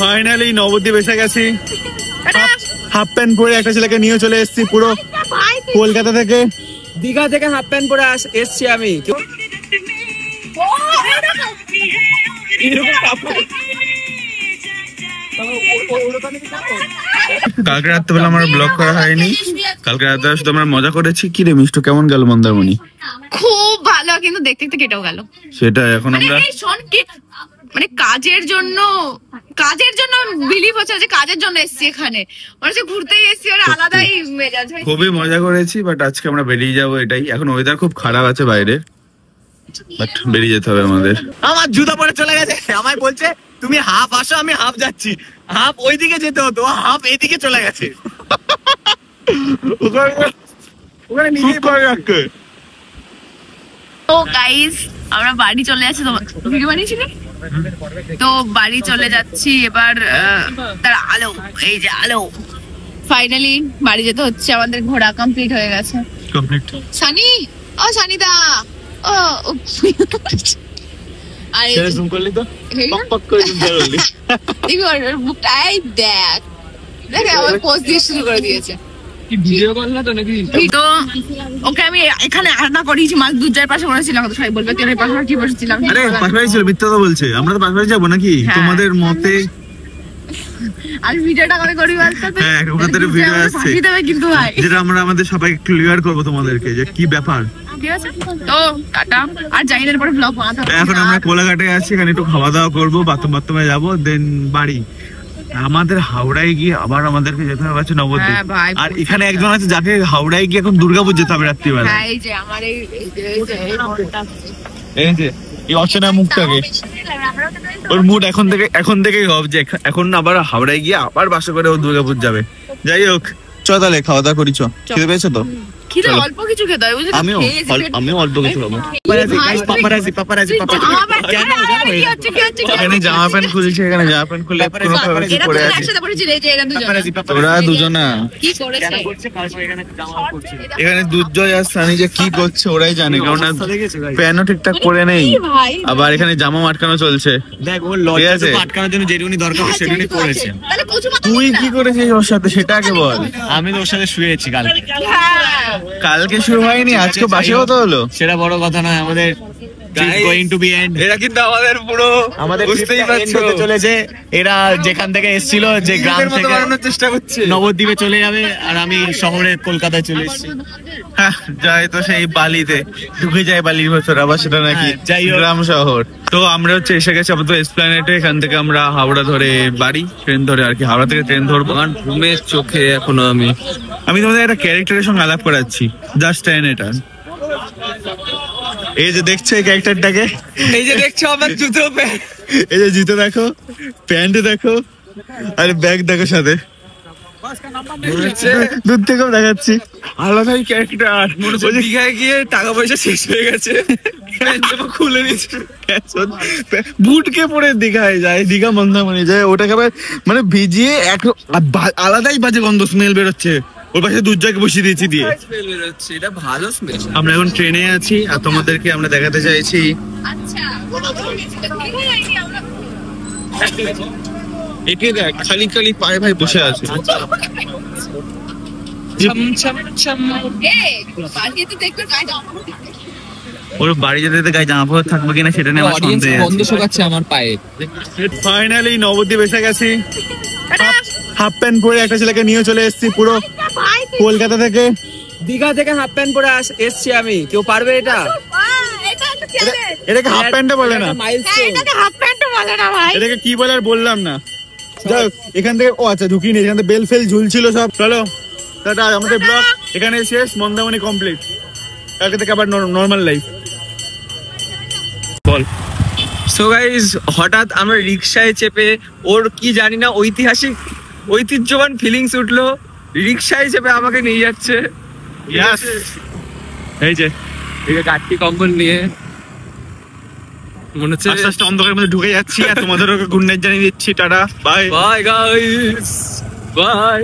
Finally Nabadwip এসে গেছি। Half pant পরে একটা ছেলেকে নিয়ে চলে এসেছি পুরো কলকাতা থেকে, দীঘা থেকে হাফ প্যান্ট পরে এসছি আমি। কালকে রাত্রেবেলা আমার ব্লগ করা হয়নি, কালকে রাতে শুধু আমরা মজা করেছি। কি রে মিষ্টু, কেমন গেল মন্দারমণি? খুব ভালো, কিন্তু দেখতে দেখতে কেটেও গেল। সেটা এখন আমরা মানে কাজের জন্য বিলিভ হচ্ছে যে কাজের জন্য এসেছি এখানে, মানে ঘুরতেই এসেছি, আর আলাদাই মেজাজ। খুবই মজা করেছি, বাট আজকে আমরা বেরিয়ে যাবো এটাই। এখন ওয়েদার খুব খারাপ আছে বাইরে, বাট বেরিয়ে যেতে হবে আমাদের। আমার জুতা পরে চলে গেছে, আমায় বলছে তুমি হাফ আসো, আমি হাফ যাচ্ছি। হাফ ওইদিকে যেতে হতো, হাফ এইদিকে চলে গেছে। তো গাইস আমরা বাড়ি চলে যাচ্ছি। তোমার ভিডিও বানিয়েছিলি তো, বাড়ি চলে যাচ্ছি এবার। তার আলো, এই যে আলো, ফাইনালি বাড়ি যেতে হচ্ছে। আমাদের ঘোরা কমপ্লিট হয়ে গেছে। সানি, ও সানিদা, ও আরে জুম করলি তো পক পক করে জুম করলি। এই বুকটাই দেখ দেখ, আমার পোস্ট দিয়ে শুরু করে দিয়েছে। কি ভিডিও কল না তো নাকি? তো ওকে আমি এখানে আনা করেছি, মাছ দুধের পাশে করেছিলাম। তো সবাই বলবে তুই পাশে কি বসেছিলাম? আরে পাশে ছিল, মিথ্যা তো বলছে। আমরা তো পাশে যাবো নাকি তোমাদের মতে? আর ভিডিওটা করে করি বলতে তো, হ্যাঁ ওখানে ভিডিও আসছে কিন্তু ভাই, যেটা আমরা আমাদের সবাই ক্লিয়ার করব তোমাদেরকে যে কি ব্যাপার। ঠিক আছে, তো টাটা। আর জাইনের পরে ব্লগ বানাতে হবে। এখন আমরা কোলাঘাটে আছি, এখানে একটু খাওয়া দাওয়া করবো, বাথরুমে যাবো, দেন বাড়ি। আমাদের হাওড়ায় গিয়ে আবার আমাদেরকে যেতে হবে আছে নবদ্বীপ। আর এখানে একজন আছে যাকে হাওড়ায় গিয়ে এখন দুর্গাপুর যেতে হবে রাত্রিবেলা। এই যে আমার এই যে এই অচেনা মুখটাকে, ওর মুড এখন থেকেই হবে যে এখন আবার হাওড়ায় গিয়ে আবার বাসে করে ও দুর্গাপুর যাবে। যাই হোক, চ তাহলে খাওয়া দাওয়া করি। চ, খেতে পেয়েছো তো? অল্প কিছু খেতে হয়, আমিও অল্প কিছু খাবো। এখানে জামা প্যান্ট খুলছে, এখানে জামা প্যান্ট খুলে পরে আছে। তোরা দুজনা এখানে দুর্জয় আর সানি যে কি করছে ওরাই জানে, কারণ প্যানও ঠিকঠাক করে নেই, আবার এখানে জামা আটকানো চলছে। দেখ ওর লজ্জা আটকানোর জন্য যেটুকুনি দরকার সেটুকুনি করেছে। তুই কি করেছিস ওর সাথে সেটা আগে বল। আমি তো ওর সাথে শুয়েছি কালকে। কালকে শুরু হয়নি, আজকে বাসে হতে হলো, সেটা বড় কথা নয়। আমাদের এরা কিন্তু আমাদের পুরো বুঝতেই পারছো চলেছে। এরা যেখান থেকে এসেছিল, যে গ্রাম থেকে চেষ্টা করছে, নবদ্বীপে চলে যাবে, আর আমি শহরে কলকাতায় চলে এসেছি। হ্যাঁ যাই তো সেই বালিতে ঢুকে যায়, বালির ভেতর আবার সেটা নাকি গ্রাম শহর। তো আমরা হচ্ছে এসে গেছি আপাতত এসপ্ল্যানেডে। এখান থেকে আমরা হাওড়া ধরে বাড়ি, ট্রেন ধরে আর কি, হাওড়া থেকে ট্রেন ধরবো। কারণ ঘুমের চোখে এখনো আমি তোমাদের একটা ক্যারেক্টারের সঙ্গে আলাপ করাচ্ছি, জাস্ট এটা। এই যে দেখছো এই ক্যারেক্টারটাকে, এই যে দেখছো আমার জুতো, এই যে জুতো দেখো, প্যান্ট দেখো, আর ব্যাগ দেখো সাথে, দূর থেকেও দেখাচ্ছি। আলাদাই ক্যারেক্টার। দীঘায় গিয়ে টাকা পয়সা শেষ হয়ে গেছে, খুলে নিচ্ছে, বুটকে পরে দীঘায় যায়, দীঘা মন্দারমণি যায়, ওটাকে আবার মানে ভিজিয়ে এক আলাদাই বাজে গন্ধ স্মেল বেরোচ্ছে। ওর পাশে দুর্জয়কে বসিয়ে দিয়েছি দিয়ে, এটা ভালো স্মেল। আমরা এখন ট্রেনে আছি আর তোমাদেরকে আমরা দেখাতে চাইছি একে দেখ, খালি খালি পায়ে ভাই বসে আছে। ওর বাড়ি যেতে গায়ে জামা পড়ে থাকবে কিনা সেটা নিয়ে আমার সন্দেহ আছে। আমার পায়ে ফাইনালি নবদ্বীপ এসে গেছি। হাফ প্যান্ট পরে একটা ছেলেকে নিয়ে চলে এসেছি পুরো কলকাতা থেকে, দীঘা থেকে হাফ প্যান্ট পরে এসছি আমি। কেউ পারবে এটা? এটাকে হাফ প্যান্টও বলে না, এটাকে কি বলে আর বললাম না। যাই এখান থেকে, ও আচ্ছা ঢুকিনি, এখান থেকে বেল ফেল ঝুলছিল সব। চলো টাটা, আমাদের ব্লগ এখানে শেষ, মন্দারমণি কমপ্লিট। কালকে থেকে আবার নর্মাল লাইফ। বল। সো গাইস, হঠাৎ আমরা রিক্সায় চেপে, ওর কি জানি না ঐতিহ্যবান ফিলিংস উঠলো, রিক্সায় চেপে আমাকে নিয়ে যাচ্ছে। এই যে গাড়ি কম্বল নিয়ে মনে হচ্ছে আস্তে আস্তে অন্ধকারের মধ্যে ঢুকে যাচ্ছি, আর তোমাদেরকে গুড নাইট জানিয়ে দিচ্ছি। Tata, bye bye guys, by.